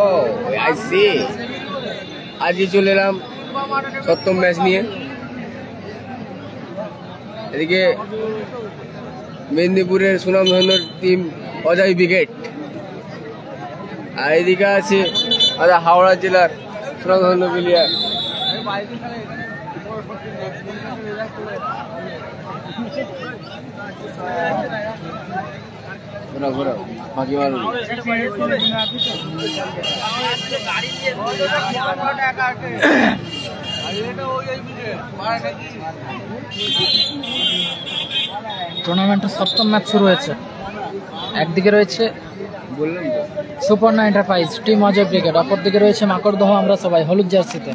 O I C. আজকে চলে এলাম সপ্তম ম্যাচ নিয়ে। এদিকে মেদিনীপুরের সুনামধন্য টিম অজয় ব্রিগেড, আর এদিকে আছে হাওড়া জেলার সুনামধন্য প্লেয়ার। ঘোরা বাকি মানুষ টুর্নামেন্টের সপ্তম ম্যাচ শুরু হয়েছে। একদিকে রয়েছে বললাম তো Suparna enterprise team Ajay brigade, অপরদিকে রয়েছে মাকড়দহ আমরা সবাই হলুদ জার্সিতে।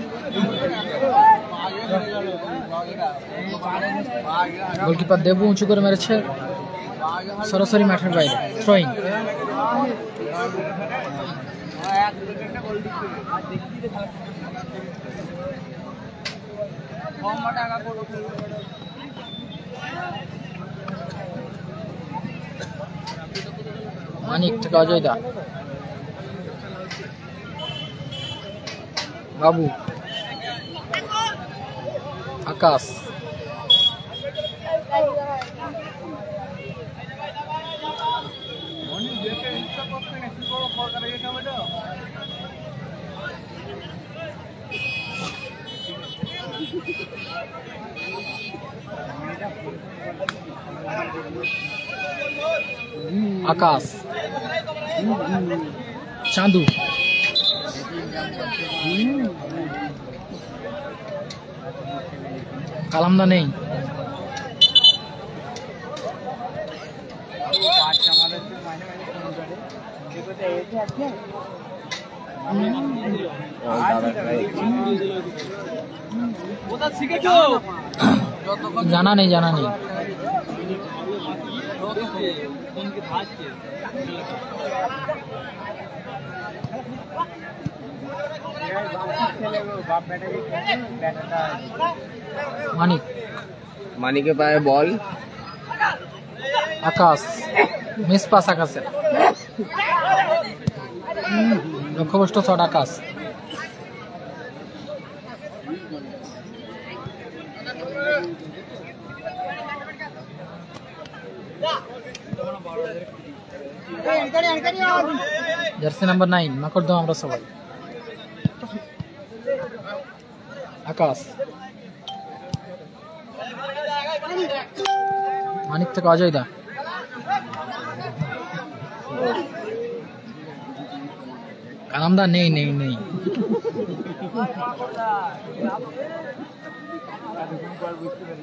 গোলকিপার দেবু উঁচু করে মেরেছে সরাসরি মাঠের বাইরে। থ্রোয়িং মানিক থেকে অজয় দা, বাবু, আকাশ, আকাশ, চাঁদু, কালামদা নেই, জানা নেই মানিক, মানিকে পায়ে বল। আকাশ, মিস পাস আকাশের, লক্ষ্যভ্রষ্ট শট আকাশ। জার্সি নাম্বার 9 মাকড়দহ আমরা সবাই। আকাশ, মানিক থেকে অজয় দা, কালামদা নেই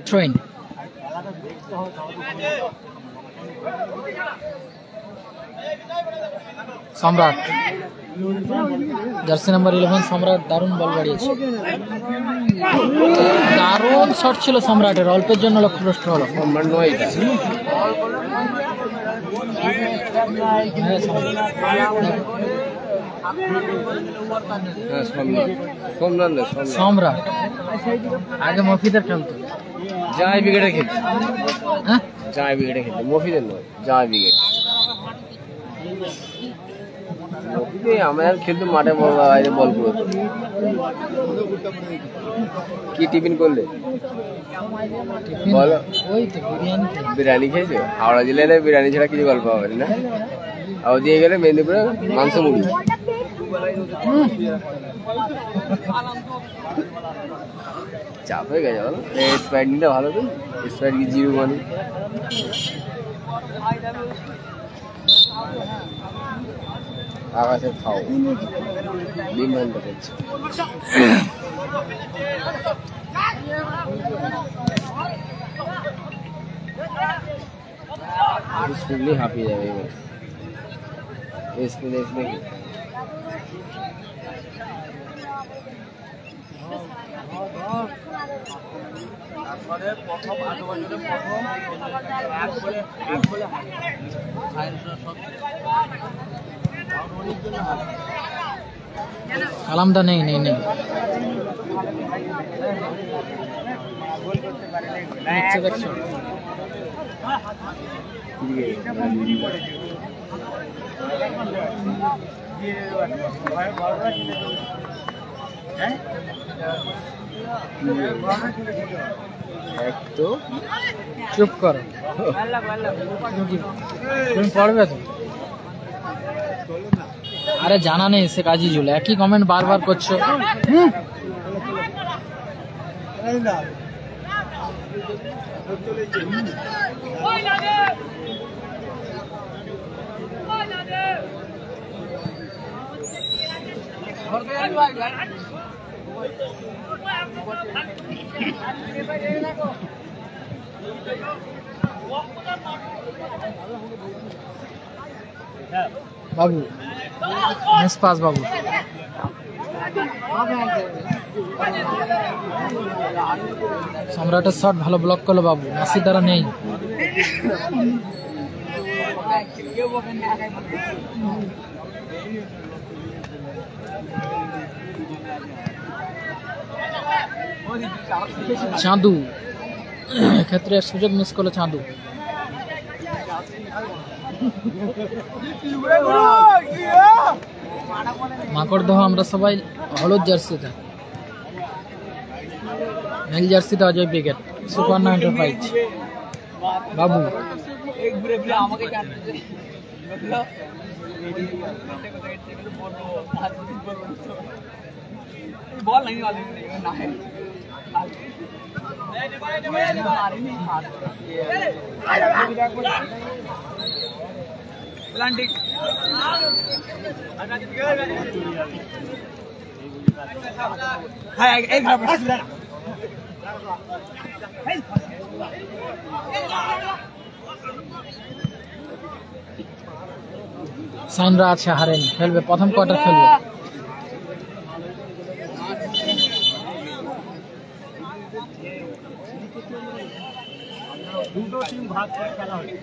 ট্রেন, সম্রাট, জার্সি নাম্বার 11 সম্রাট দারুণ বল বাড়িয়েছে। দারুণ শট ছিল সম্রাটের, অল্পের জন্য লক্ষ্যভ্রষ্ট হলো। সম্রাট আগে মফিদের খেলতো, জয় ব্রিগেডে খেলতো। হ্যাঁ জয় ব্রিগেডে খেলতো, মফিদের নয়, জয় ব্রিগেড। আমাদের খেলতো মাঠে বাইরে বল করে। কি টিফিন করলে বলো? বিরিয়ানি খেয়েছো? হাওড়া জেলায় বিরিয়ানি ছাড়া কিছু গল্প হবে না। আর দিয়ে গেলে মেদিনীপুরে মাংস মুড়ি। চাপ হয়ে গেছে বলো। স্প্রাইট নিতে ভালো তো, স্প্রাইট কি জিরো মানে। আকাশের খাও ডিম ভান্ডা করছে। শুনলেই হাঁপিয়ে যাবে এবার। কালামদা নেই দেখছো এক তো চুপ করো, তুমি পড়বে তো? আরে জানা নেই সে কাজিজুল, একই কমেন্ট বারবার করছো। বাবু মিস পাস বাবু, সম্রাটের শট ভালো ব্লক করলো বাবু, নাসির দ্বারা নেই। চাঁদু ক্ষেত্রে সুযোগ মিস করলো চাঁদু। মাকড়দহ আমরা সবাই হলুদ জার্সিতে, নীল জার্সিতে অজয় ব্রিগেড, সুপার 95 বাবু। সাইনরা আছে, হারেনি, খেলবে প্রথম কোয়ার্টার খেলবে। দুটো টিম ভাগ করে খেলা হচ্ছে।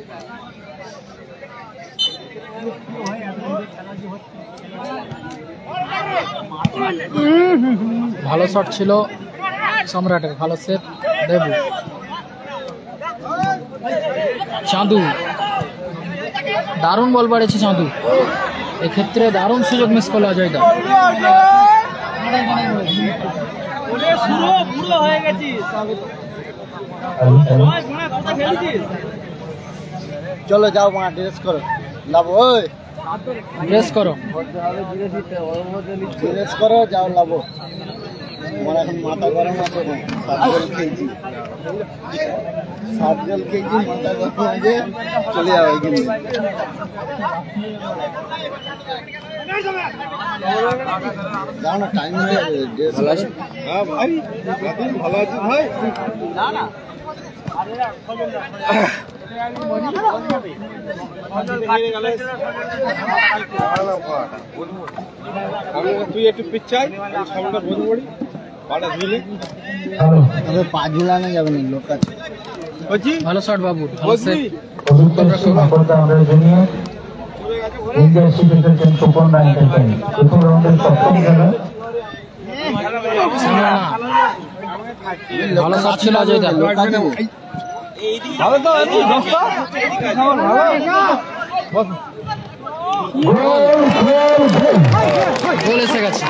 ভালো শট ছিল সম্রাটের, ভালো সেট দেবু। চাঁদু দারুণ বল বাড়িয়েছে চাঁদু, এক্ষেত্রে দারুণ সুযোগ মিস করলো অজয় দা। চলো যাও মা, ড্রেস করো, লাভ ড্রেস করো, ড্রেস করো, যাও লাভ। আমার এখন মাথা গরম আছে, 7 গোল খেয়েছি, 7 গোল খেয়েছি, মাথা গরম আছে, চলে যাও কিন্তু। যাও না, টাইম হয়ে যাবে। ড্রেস ভালো আছে? হ্যাঁ ভাই, ভালো আছি ভাই। না না তুই একটু পিছাই, সামনে বসে পড়ি, পাটা ধুলে পা ঝুলানো যাবে না, লোক আছে। ভালো শট বাবু, ভালো শট ছিল অজয় দা। গোল এসে গেছে।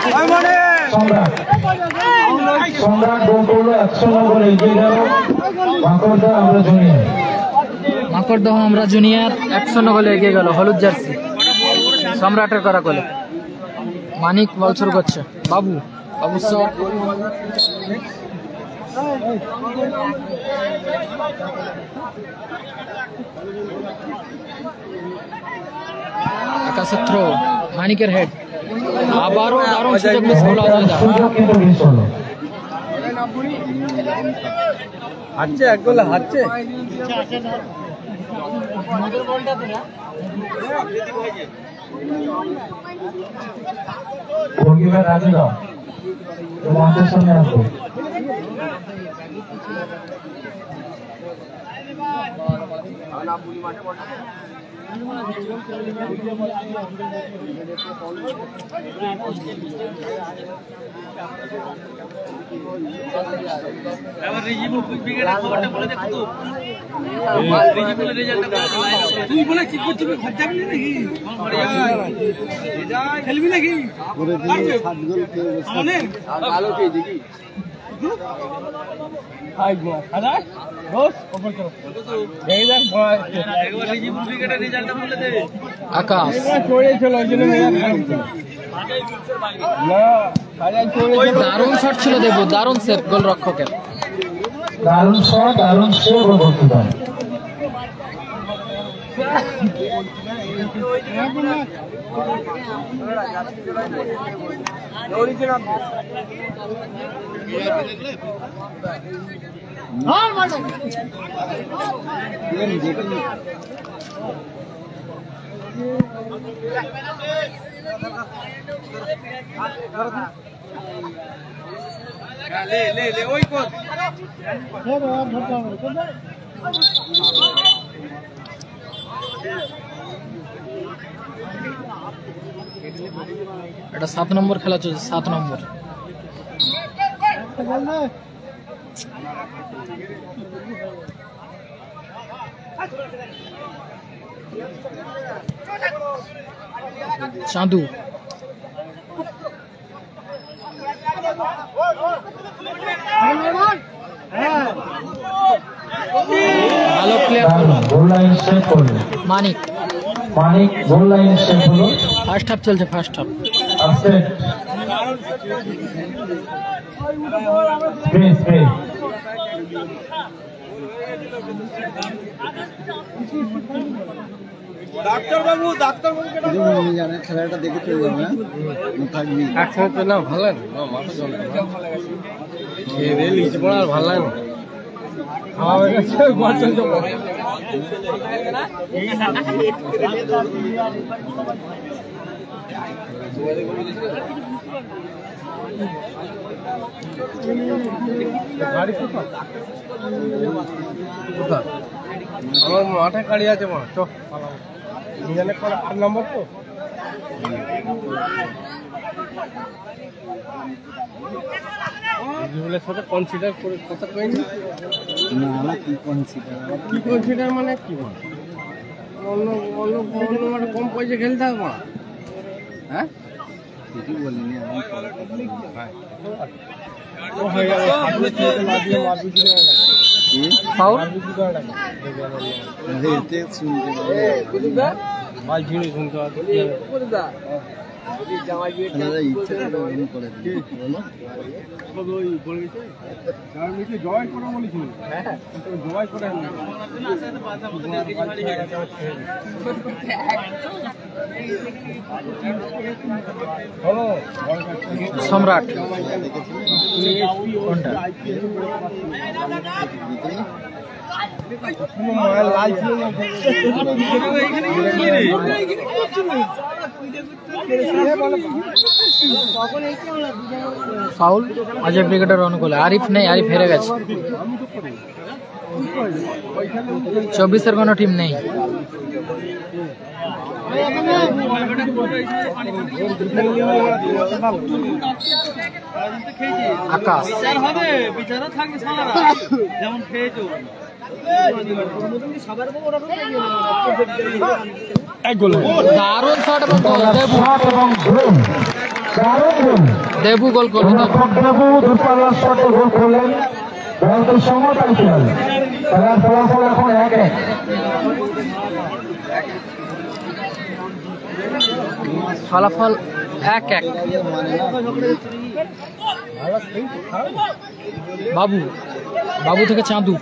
মাকড়দহ আমরা জুনিয়র 1-0 গোলে এগিয়ে গেল, হলুদ জার্সি সম্রাটের করা গোলে। মানিক বল শুরু করছে, বাবু অবশ্য আকাশের থ্রো, মানিকের হেড, আবারও দারুণ সুযোগ মিস করলো অজয় দা। হাঁটছে, এক গোলে হাঁটছে। খেলবি নাকি ভালো খেয়েছি কি আকাশ দারুণ শট ছিল দেবু, দারুণ সেভ গোলরক্ষকের। দারুণ শট, দারুণ সেভ ও গোলকিপার। এটা 7 নম্বর খেলা চলছে, 7 নম্বর। চাঁদু ভালো প্লেয়ার গোল লাইন সেভ করলো মানিক। মানিক, গোল লাইন সেভ হলো। ফার্স্ট হাফ চলছে, first half. Upset space space ডাক্তারবাবু জানে খেলাটা দেখে চলে যাবে না থাকবি একসাথে তো না ভালো লাগে না মাথা জল খেয়ে দিয়ে নিচে পড়া আর ভালো লাগে না খাওয়া হয়ে গেছে ঘর চলতে গাড়ি কোথায় আমার মাঠে গাড়ি আছে মা চ 8 নম্বর তো জীবনের সাথে কনসিডার করে কথা কইনি না কি কনসিডার মানে কি বল অন্য মানে কম পয়সা খেলতে হবে মা হ্যাঁ ঠিকই বলিনি আমি ও হয়ে গেল সামনে থেকে না দিয়ে মারবি কি না ফাউল এতে শুনতে কুদুদা মাল ঝিড়ে শুনতে হবে কুদুদা এই জামাই বিয়েটা ইচ্ছে করে কি বলো ওই বলে গেছে আর মিকে জয় করে বলেছিল হ্যাঁ জয় করে হলো সম্রাট লাল ছিল ফাউল অজয় ব্রিগেডের অনুকূলে। আরিফ নেই, আরিফ হেরে গেছে। 24-এর কোনো টিম নেই। আকাশ দারুণ শট এবং গোল। দেবু গোল করলেন। দেবু দূরপাল্লার শটে গোল করলেন। বলতে সমতাল খেল। খেলার ফলাফল এখন 1-1। ফলাফল 1-1। বাবু, বাবু থেকে চাঁদু।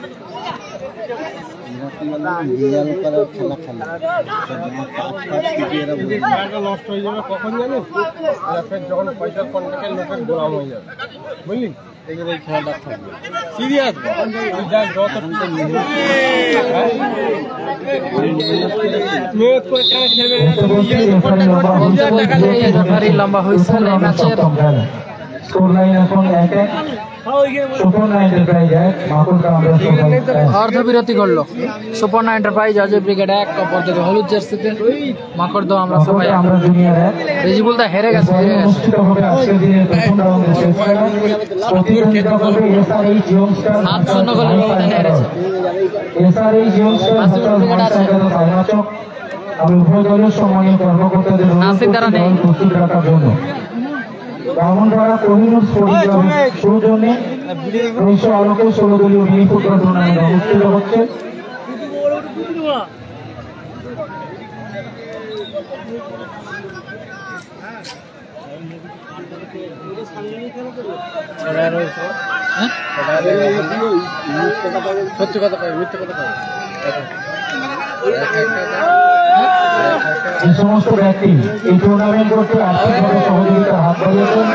নষ্ট হয়ে যাবে কখন জানো যখন পয়সার কন্ট্রাক্টের লোকের গোলাম হয়ে যাবে বুঝলি এই খেলাটা থাকবে সিরিয়াস যত মেহনত করে খেলবে লম্বা হয়েছে ম্যাচের। স্কোর লাইন এখন 1-1। সুপর্ণা এন্টারপ্রাইজ 1 মাকুলটা আমরা সবাই অর্ধবিরতি করলো সুপর্ণা এন্টারপ্রাইজ অজয় ব্রিগেড 1 অপর দিকে হলুদ জার্সিতে মাকড়দহ আমরা সবাই এক। আমরা জুনিয়র 1 রেজিবুল দা হেরে গেছে অনুষ্ঠিত হবে আজকের দিনের প্রথম রাউন্ডের শেষ খেলা প্রতিযোগিতা করবে এসআরএইচ ইয়ংস্টার 7-0 গোলের ব্যবধানে হেরেছে। এসআরএইচ ইয়ংস্টার সাইনাচক আমি উভয় দলের সম্মানীয় কর্মকর্তাদের নাসির দ্বারা নেই। প্রস্তুত রাখার জন্য ব্রাহ্মণপাড়া কোহিনুর স্পোর্টিং ক্লাবের সৌজন্যে 900 আলোকে 16 দলীয় মিনি ফুটবল টুর্নামেন্ট অনুষ্ঠিত হচ্ছে। সত্যি কথা কয় মিথ্যে কথা কয় এই সমস্ত ব্যক্তি এই টুর্নামেন্ট করতে আর্থিকভাবে সহযোগিতার হাত বাড়িয়েছেন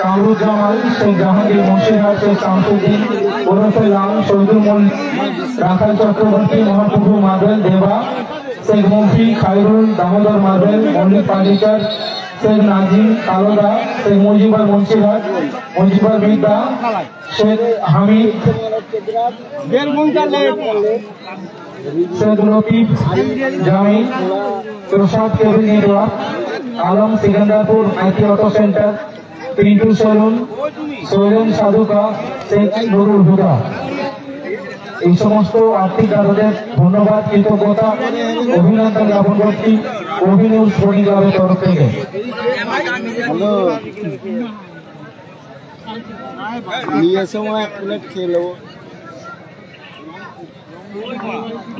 কামরুজ্জামান, শেখ জাহাঙ্গীর, মুন্সিরহাট, শেখ শামসুদ্দিন, ওরফে Lal, Shahidul Mallick, Rakhal Chakraborty, Mahaprabhu marble, Deba, Sheikh Mofi, Khairul, Damodar marble, Mallick furniture, Sheikh Nazim, কালোদা, শেখ মুজিবার মুন্সিরহাট, মুজিবার বিদ্যা, শেখ হামিদ, শেখ লতিফ জামিন, Prasad cable network, Alam Sikandarpur IT auto centre, Pintu saloon, Sohel Sadhuka, Sheikh Nurul Huda. এই সমস্ত আর্থিক দাতাদের ধন্যবাদ, কৃতজ্ঞতা, অভিনন্দন জ্ঞাপন করছি কোহিনুর স্পোর্টিং ক্লাবের তরফ থেকে। নিয়ে সময় এক প্লেট খেয়ে নেবো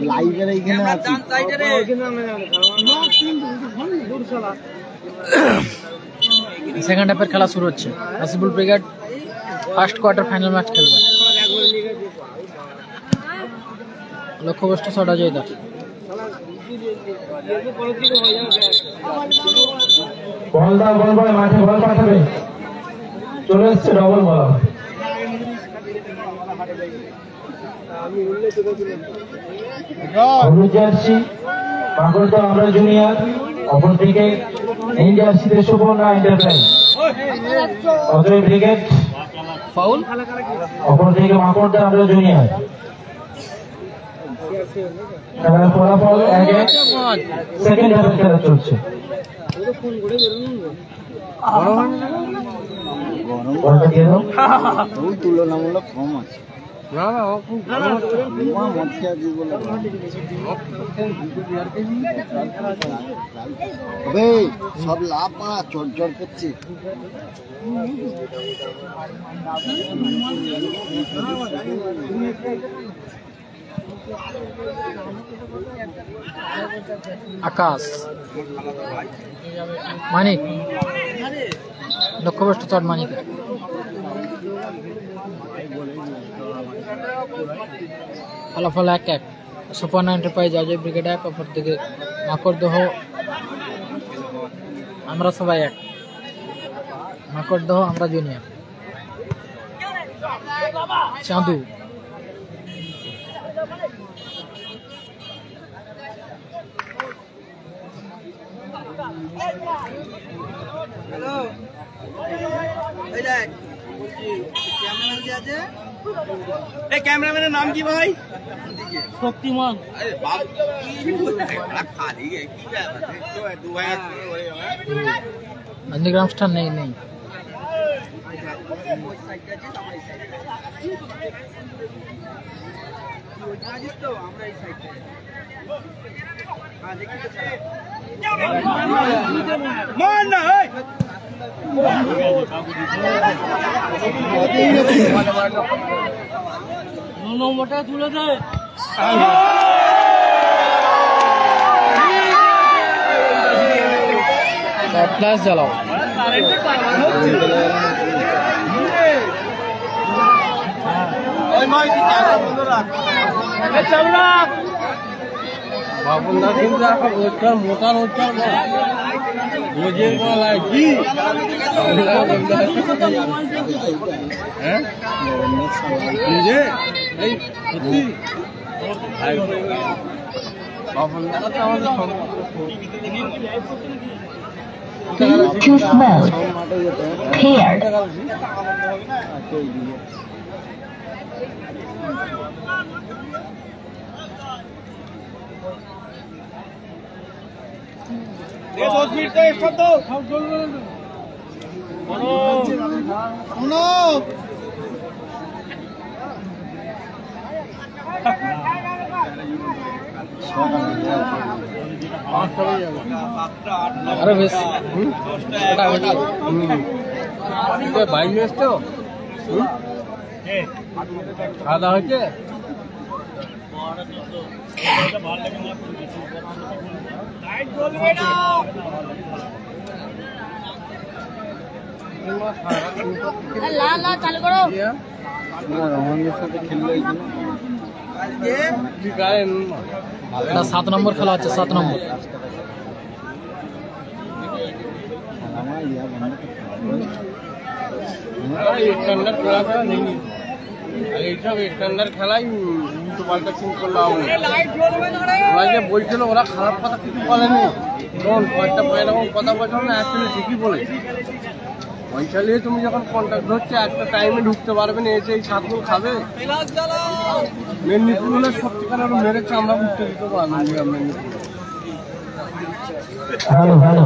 লাইভের এইখানে আছি। সেকেন্ড হাফের খেলা শুরু হচ্ছে। Nasibul brigade first quarter final match খেলবে। লক্ষ্যবস্তু ছটা জয়দা। বলদা বল বয় মাঠে বল পাঠাবে, চলে এসছে ডবল বল। হলুদ জার্সি মাকড়দহ আমরা জুনিয়র, অপরদিকে নীল জার্সিতে Suparna enterprise Ajay brigade foul, অপরদিকে মাকড়দহ আমরা জুনিয়র। খেলার ফলাফল 1-1। সেকেন্ড হাফের খেলা চলছে। বলটা দিয়ে দাও। ওই তুলনামূলক কম আছে। সব লাভ পাড়া চট চট করছে। আকাশ মানিক, লক্ষ্যবস্তু চট মানিক। ফলাফল 1-1। সুপর্ণা এন্টারপ্রাইজ অজয় ব্রিগেড 1, অপর দিকে মাকড়দহ আমরা সবাই এক। মাকড়দহ আমরা জুনিয়র। চাঁদু ক্যামেরাম্যানের নাম কি ভাই? শক্তিমান। নন্দীগ্রাম স্টার নেই নেই। নম্বরটা তুলে দে। প্লাস জ্বালাও। বাবুন্দা কিন্তু মোটা রোজগার রোজের গলায় কি হ্যাঁ নিজে এই সত্যি বাবুন্দা তো আমাদের to smell. Paired. আরে বেশ বাইক নিয়ে এসছো খাওয়া দাওয়া হয়েছে চালু করো। রোমানদের সাথে খেললে এটা 7 নম্বর খেলা হচ্ছে 7 নম্বর স্ট্যান্ডার্ড খেলাটা নেই এইসব স্ট্যান্ডার্ড খেলাই উল্টো পাল্টা চিন্তা করলে ওরা যে বলছিল ওরা খারাপ কথা কিছু বলেনি তখন কয়েকটা এরকম কথা বলছো না অ্যাকচুয়ালি ঠিকই বলেছে পয়সা নিয়ে তুমি যখন কন্ট্যাক্ট হচ্ছে একটা টাইমে ঢুকতে পারবে না এসে এই সাতগুলো খাবে মেদিনীপুর হলে সত্যিকার আরো মেরেছে আমরা বুঝতে দিতে পারলাম Medinipur hello hello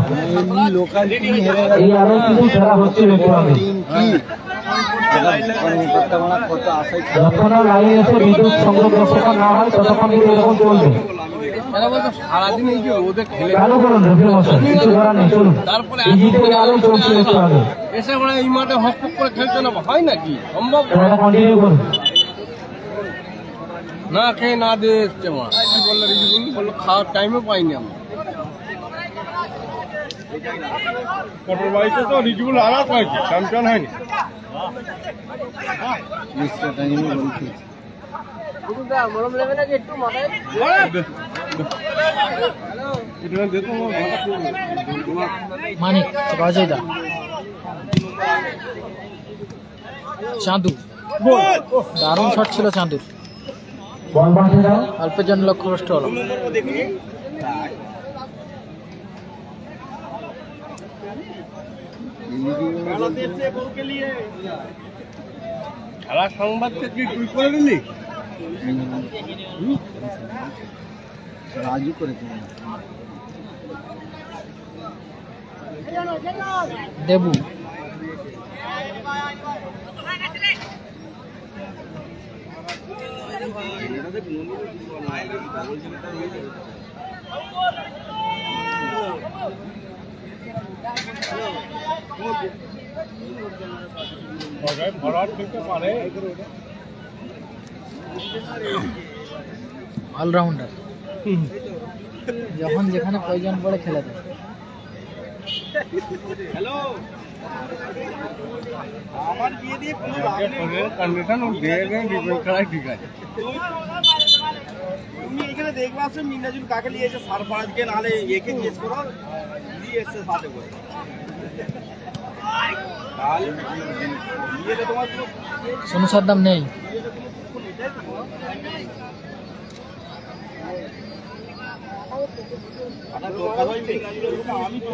local team হেরে এই আরো কিছু খেলা হচ্ছে একটু আগে যতক্ষণ না লাইন এসে বিদ্যুৎ সংযোগ যতক্ষণ না হয় ততক্ষণ কিন্তু এরকম চলবে। এরা বলতো সারাদিন এই যে ওদের খেলে চালু করুন রফিক মশাই, কিছু করার নেই, চলুন। তারপরে এই জিতে আরো চলছে একটু আগে, এসে ওরা এই মাঠে হক করে খেলছে না হয় নাকি সম্ভব খেলাটা কন্টিনিউ করুন। না খেয়ে না দিয়ে এসছে মা কি বললো রিজিবুল বললো খাওয়ার টাইমও পাইনি আমরা পটল বাড়িতে তো রিজিবুল আলাদা হয়েছে চ্যাম্পিয়ন হয়নি মানিক রাজাইদা চাঁদু দারুণ শট ছিল চাঁদুর বল পাশে দাও, অল্পের জন্য লক্ষ্যভ্রষ্ট হলো খেলার সংবাদকে কি তুই করে দিলি রাজু করে দেবু অলরাউন্ডার যখন যেখানে প্রয়োজন পড়ে খেলে দেয় আমার বিয়ে দিয়ে কোনো কন্ডিশন ও দিয়ে গেলে ডিফেন্স খেলায় ঠিক আছে তুমি এখানে দেখবা আসো মিনাজুল কাকে নিয়ে এসে সারফরাজকে নালে একে জিজ্ঞেস করো দিয়ে এসে সাথে করে তাহলে বিয়েতে তোমার সোনু সাদ্দাম নেই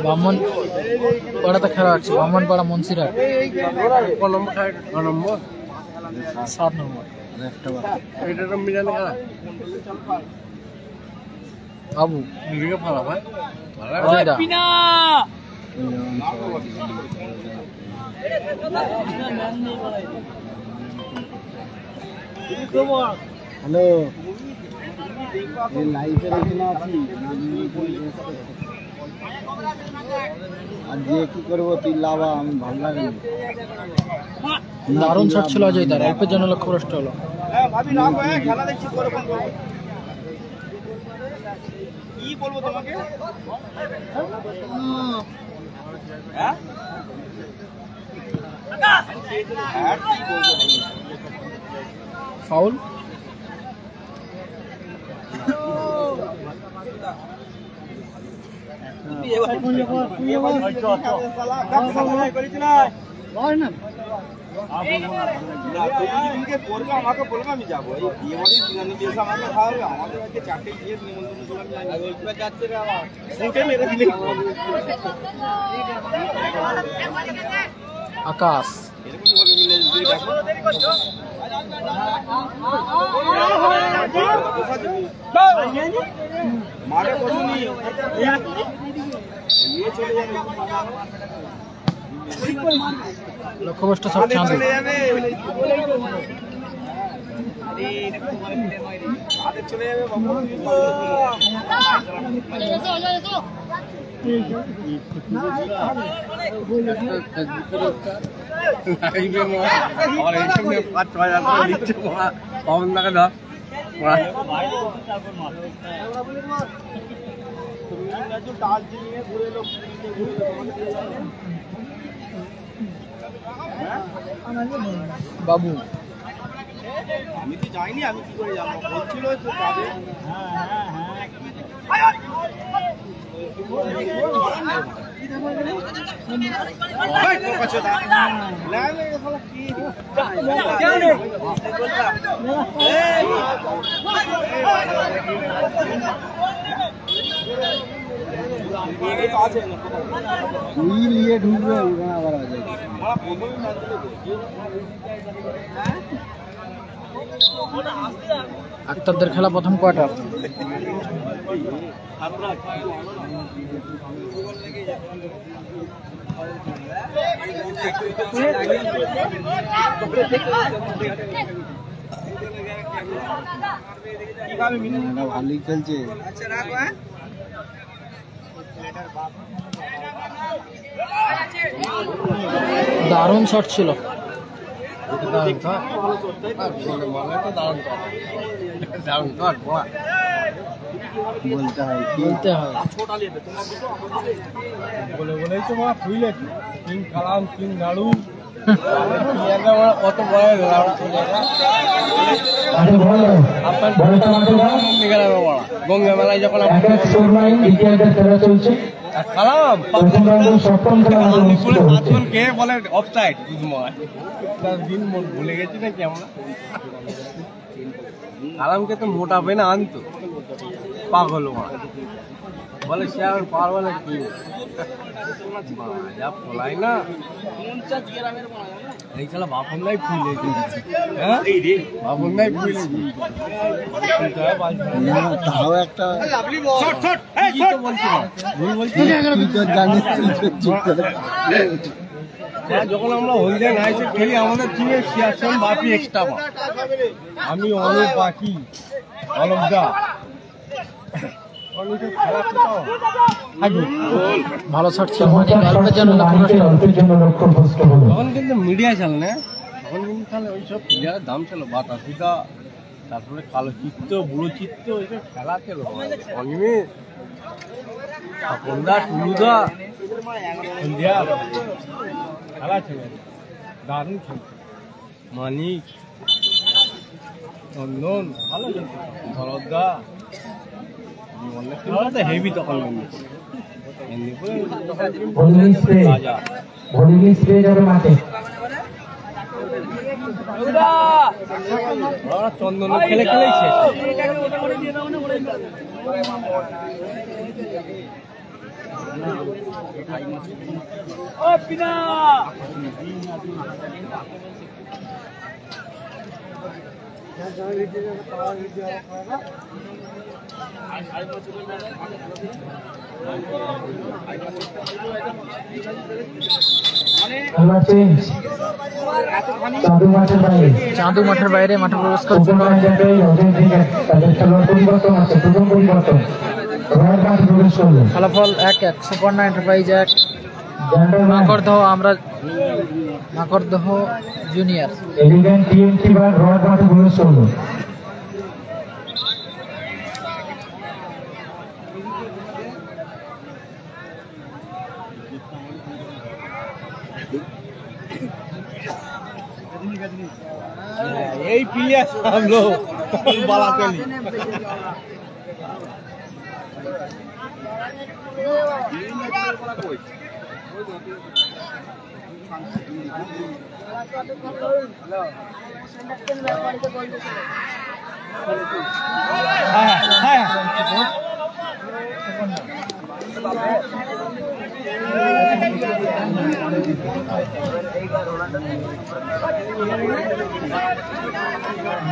ব্রাহ্মণ পাড়াতে খেলা হচ্ছে ব্রাহ্মণ পাড়া মনসিরহাট কোন নম্বর খায় 6 নম্বর 7 নম্বর এটা তো মিলানে খেলা বাবু দিকে ভালো ভাই অজয়দা হ্যালো এই লাইভের এখানে আছি আর যে কি করবো তুই লাভা আমি ভালো লাগে দারুণ শট ছিল অজয়দার অল্পের জন্য লক্ষ্যভ্রষ্ট হলো হ্যাঁ ভাবি রাখো খেলা দেখছি করে ফোন করবো কি বলবো তোমাকে হ্যাঁ ফাউল না তুমি যেদিনকে করবে আমাকে বলবে আমি যাবো। এই বিয়ে বাড়ির দিনানি এসে আমাকে খাওয়াবে, আমাদের আজকে 4টে বিয়ের নিমন্ত্রণ করে আমি জানি ওইটা যাচ্ছে রে আমার মুখে মেরে দিলে আকাশ এরকম ভাবে মিলে যদি দেখো মাঠে বসুনি নিয়ে চলে যাবে লক্ষ্যভ্রষ্ট সব চাঁদু। চলে যাবে চলে যাবে দার্জিলিংয়ে ঘুরে এলো বাবু আমি তো যাইনি, আমি কি করে জানবো? বলছিল তো যাবে। নিয়ে ঢুকবে আবার আক্তারদের খেলা প্রথম কোয়ার্টার। ভালোই খেলছে। দারুণ শট ছিল। বলতে হয় বলতে হয় বলে বলেই তো মা খুইলে কিং কালাম কিং নাড়ু কত বড় গঙ্গা মেলায় যখন কালাম পাঁচজন কে বলে অফসাইড দিন ভুলে গেছি নাকি আমরা। কালামকে তো মোটা পেয়ে না আনতো পাগল বলে সে আর পারবে না কি যা ফলাই না এই খেলা বাপন নাই ফুলে বাপন নাই ফুলে তাও একটা যখন আমরা হলদিয়া নাইসে খেলি আমাদের টিমে সিয়ারসন বাপি এক্সট্রা আমি অনুপ বাকি অলমদা ভালো শট ছিল। তখন কিন্তু মিডিয়া খেল না, তখন কিন্তু তাহলে ওইসব প্লেয়ারের দাম ছিল বাতাসিদা, তারপরে কালো চিত্ত বুড়ো চিত্ত ওইসব খেলা ছিল অনিমেষ আপনদা টুলুদা খেলা ছিল দারুণ খেল। মানিক চন্দন ভালো ভরতদা হেভি তখন চন্দন খেলে খেলেছে। চাঁদু মাঠের বাইরে মাঠে প্রবেশ করছে। ফলাফল 1-1 সুপর্ণা এন্টারপ্রাইজ 1 মাকড়দহ আমরা মাকড়দহ জুনিয়র। এই प्लेयर हम लोग बाला चली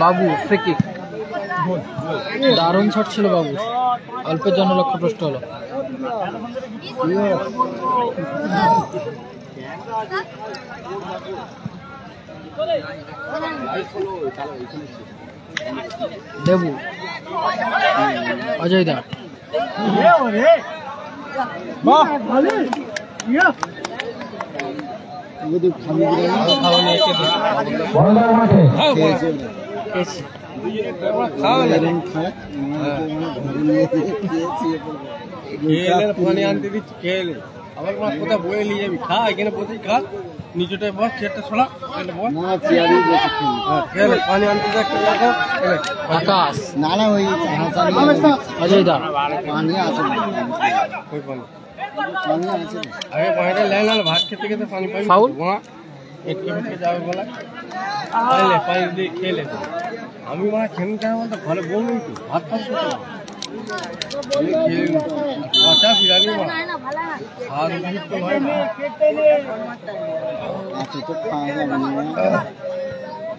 বাবু ফ্রি কিক, দারুণ শট ছিল বাবু, অল্পের জন্য লক্ষ্যভ্রষ্ট হলো। দেবু, অজয় দা, পানি আনতে দিচ্ছি, খেয়ে নে। আবার কোথাও বয়ে নিয়ে যাবি, খা এখানে বসে খা, নিচুটায় বস, চেয়ারটা ছড়া, পানি আনতে আকাশ, না না ওই অজয় দা, পানি আছে, ওই পানি আছে। আগে পানিটা লাইন আলো, ভাত খেতে খেতে পানি পাবি, ফাউল? এটকে ফেটকে যাবে বলা, পানি দিয়ে খেলে। আমি মানে খেতে যাবো বলতে ঘরে বলবো তো ভাত ফাত করতে পচা বিরিয়ানি আর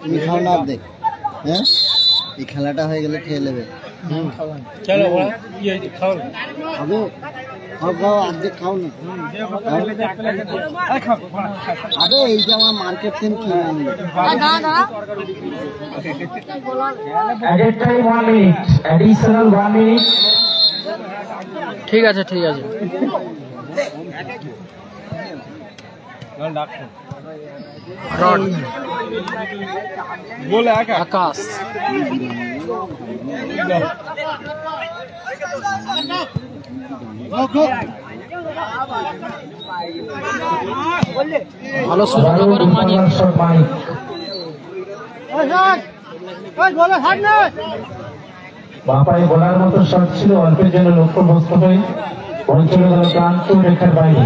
তুমি খাও না দেখ, হ্যাঁ এই খেলাটা হয়ে গেলে খেয়ে নেবে। চলো কি হয়েছে খাও খাবো, খাও খাও, অর্ধেক খাও না। আরে এইটা আমার মার্কেট থেকে কিনে আনলো। Added time 1 minute, additional 1 minute. ঠিক আছে ঠিক আছে। রড, বলে আকাশ, ভালো সুযোগ করে মানিক, Shot Manik. বাপায় বলার মতো শট ছিল, অল্পের জন্য লক্ষ্যভ্রষ্ট হয়ে বল চলে গেল প্রান্ত রেখার বাইরে।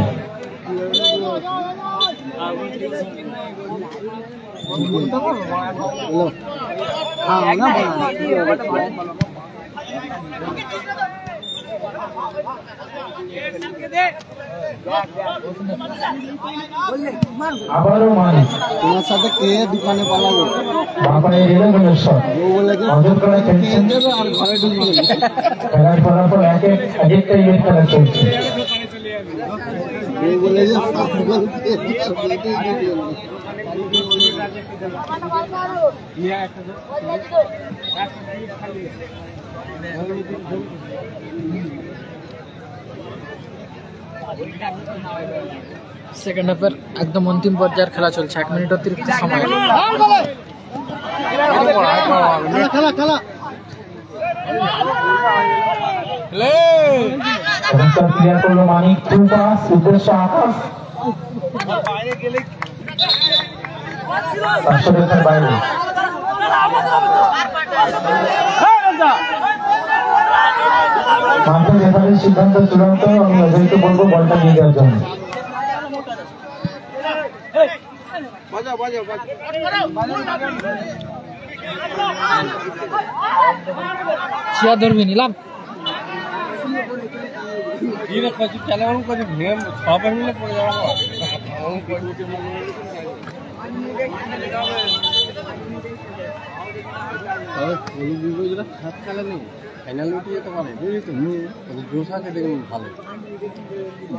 আবারও মানিক, তোমার সাথে কে দোকানে পালাবো? বাপায় রেলের শট, ও বলে নজর করে খেলছেন, আর ঘরে ঢুকবে খেলার ফলাফল একটাই খেলা চলছে। ও বলে যে সেকেন্ড হাফের একদম অন্তিম পর্যায়ের খেলা চলছে, 1 মিনিট অতিরিক্ত সময়। খেলা খেলা ক্লিয়ার করলো মানিক, 2 পাস, উদ্দেশ্য আকাশ, বাইরে। মাঠে রেফারির সিদ্ধান্ত চূড়ান্ত, আমি অজয়কে বলবো বলটা নিয়ে যাওয়ার জন্য। চেয়ার ধরবি, নিলাম। সবাই মিলে পড়ে যাবো। খাত খেলা নেই, ফাইনাল উঠে যেতে পারে, বুঝলি তো? জোশ আছে দেখুন, ভালো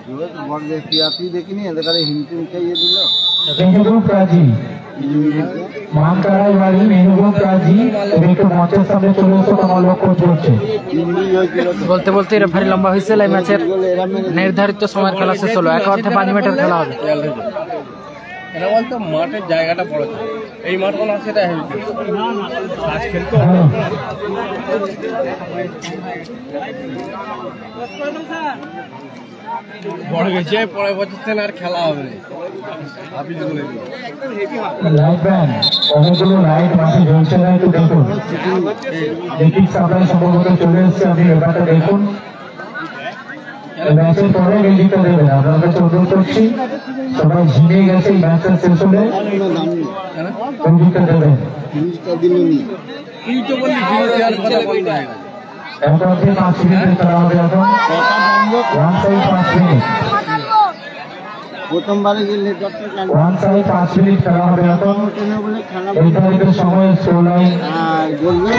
জোর বল দেখি, আপনি দেখিনি এদের কাছে হিমটিম খাইয়ে দিল। মেহবুব রাজি, মানকারাই বাড়ি মেহবুব রাজি, তুমি একটু মঞ্চের সামনে চলে এসো, তোমার লক্ষ্য চলছে। বলতে বলতে রেফারি লম্বা হয়েছে, এই ম্যাচের নির্ধারিত সময়ের খেলা শেষ হলো। 1 অর্ধে 5 মিনিটের খেলা হবে। এটা বলতো মাঠের জায়গাটা বড়, এই মাঠ কোনো আছে এটা হেলতে আজ খেলতে বড় গেছে, পরের বছর থেকে আর খেলা হবে না। আপনি বলে দিন লাইট ব্যান্ড অনেকগুলো লাইট মাঠে জ্বলছে না, একটু দেখুন। ইলেকট্রিক সাপ্লাই সম্ভবত চলে এসছে, আপনি ব্যাপারটা দেখুন। ম্যাচের পরে গেঞ্জিটা দেবেন। আপনার কাছে অনুরোধ করছি, সবাই ঝিলে গেছে ম্যাচটা শেষ হলে গেঞ্জিটা দেবেন। এখন 5 মিনিটের খেলা হবে। এখন 1 সাইড 5 মিনিট, প্রথমবারে গেলে 1 সাইড 5 মিনিট খেলা হবে। এখন এই তারিখের সময় স্কোর লাইন বলবে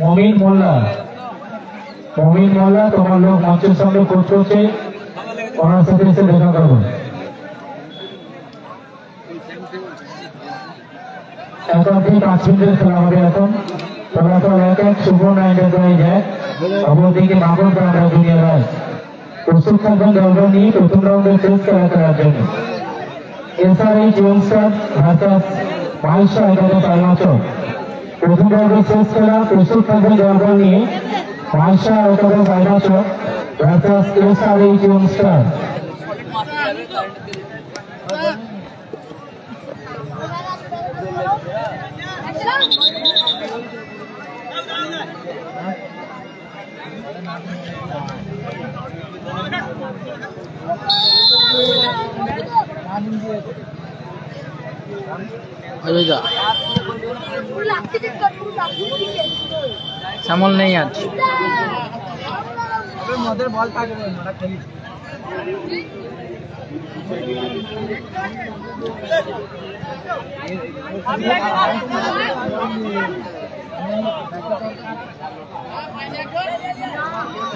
মমিন মোল্লা, মমিন মোল্লা তোমার লোক মঞ্চের সামনে কোচ করছে, ওনার সাথে এসে দেখা করবো। এখন 5 মিনিটের খেলা হবে। এখন ফলাফল 1-1 সুবর্ণা এন্টারপ্রাইজ 1, অপরদিকে মাগুর ব্রাহ্মণ জুনিয়র 1। প্রস্তুত থাকবেন দলগণ নিয়ে প্রথম রাউন্ডের শেষ খেলা খেলার জন্য। এসআরএইচ ইয়ংস্টার ভার্সাস মাইশা একাদশ আইমাচক। প্রথম রাউন্ডের শেষ খেলা, প্রস্তুত থাকবেন দলগণ নিয়ে মাইশা একাদশ আইমাচক ভার্সাস এসআরএইচ ইয়ংস্টার। শ্যামল নেই আজ।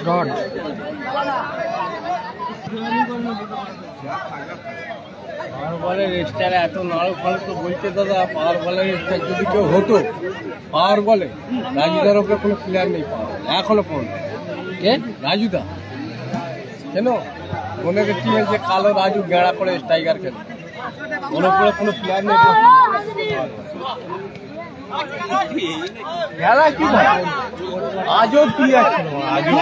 রড পাওয়ার বলের স্টার এত নাড়ু ফলে তো বলছে দাদা, পাওয়ার বলের স্টার যদি কেউ হতো, পাওয়ার বলে রাজুদার ওপরে কোনো প্লেয়ার নেই পাওয়ার এখনো পর্যন্ত। কে? রাজুদা কেন ওনাকে টিমে যে কালো রাজু গেঁড়া করে স্ট্রাইকার খেলে, ওর উপরে কোনো প্লেয়ার নেই। খেলা কি আজও প্লেয়ার ছিল, আজও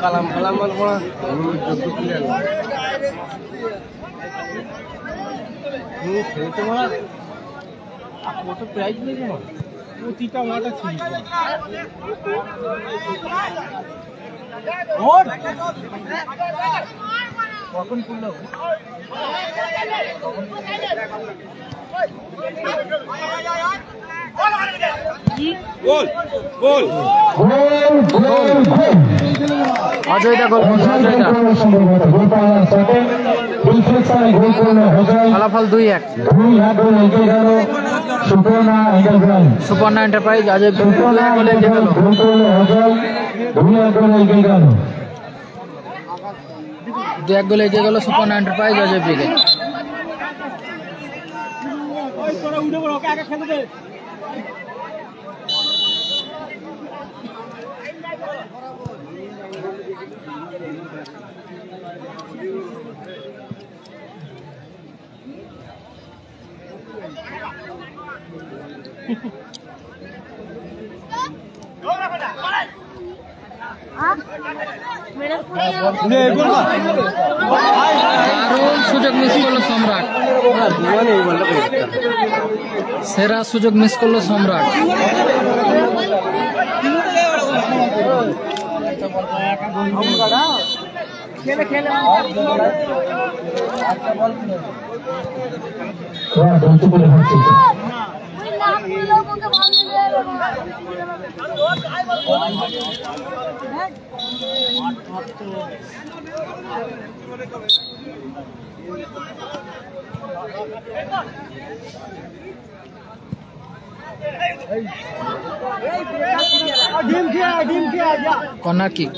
কালাম কালাম যোগ্য প্লেয়ার খেলতে মারা কত প্রাইজ নিয়েছে না, প্রতিটা মাঠে ছিল। কখন করলো গোল গোল অজয়টা গোল, অজয়টা ফলাফল 2-1 সুপর্ণা এন্টারপ্রাইজ অজয় গোলে এগিয়ে গেল। 2-1 গোলে এগিয়ে গেল সুপর্ণা এন্টারপ্রাইজ অজয় ব্রিগেড। দারুণ সুযোগ মিস করলো সম্রাট, সেরা সুযোগ মিস করলো সম্রাট। কর্নার কিক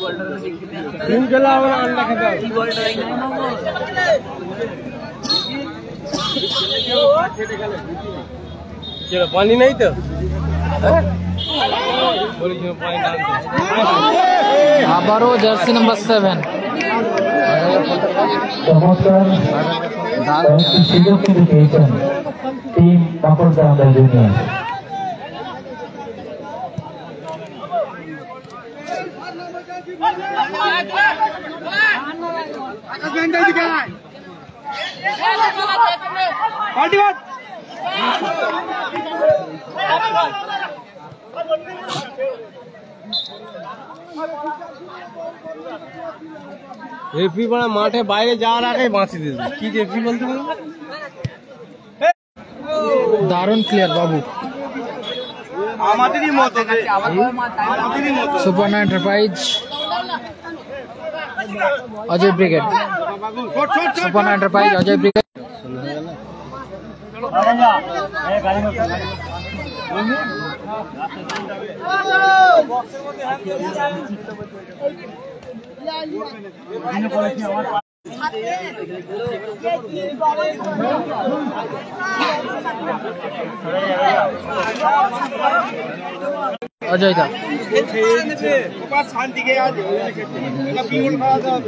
पानी नहीं तो আবারও জার্সি নাম্বার 7 চমৎকার একটি সুযোগ কিন্তু পেয়েছেন টিম কাপড়গ্রাম জুনিয়র। রেফরি বড় মাঠে বাইরে যাওয়ার আগে বাঁচি দিল কি রেফরি বলতে বলো দারুণ ক্লিয়ার বাবু। আমাদেরই মতো আমাদেরই মতো Suparna enterprise Ajay brigade, Suparna enterprise Ajay brigade. Ajay দা শান্তিকে বিমল খাওয়াতে হবে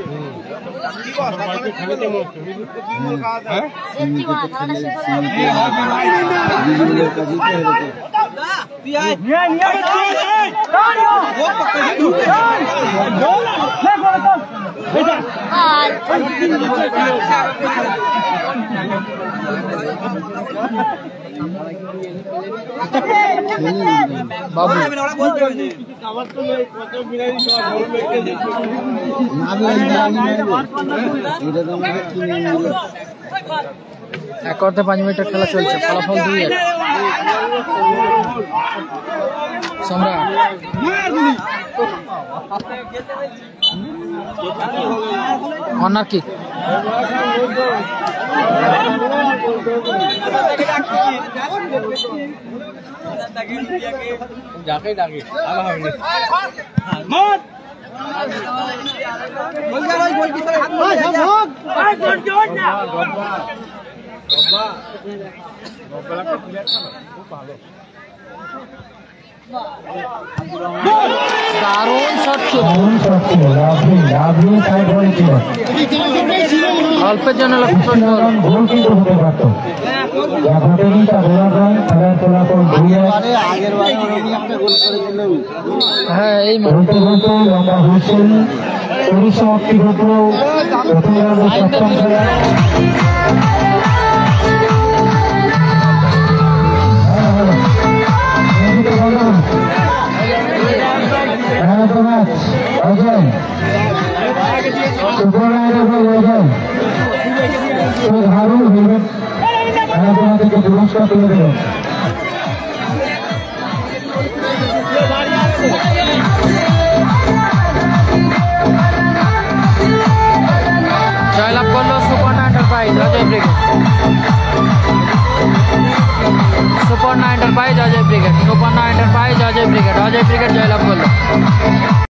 বাবু এক অর্ধে 5 মিনিটের খেলা চলছে, ফলাফল 2-1 সম্রাট। কর্নার কিক যাকে ডাকে আগা হবে দারুণ শট ছিল, অল্পের জন্য ভুল কিন্তু হতে পারত, যা ঘটেনি তা বলা যায়। খেলার ফলাফল 2-1। হ্যাঁ এই বলতে বলতে লম্বা হুইসেল, পরিসমাপ্তি ঘটল প্রথম রাউন্ডের সপ্তম খেলা। অজয় সুপর্ণা অজয় ধারুণ হেলমেট খেলাধুলা থেকে পুরস্কার তুলে দিলেন। জয়লাভ করলো Suparna enterprise Ajay brigade, Suparna enterprise Ajay brigade, Suparna enterprise Ajay brigade, Ajay brigade জয়লাভ করলো।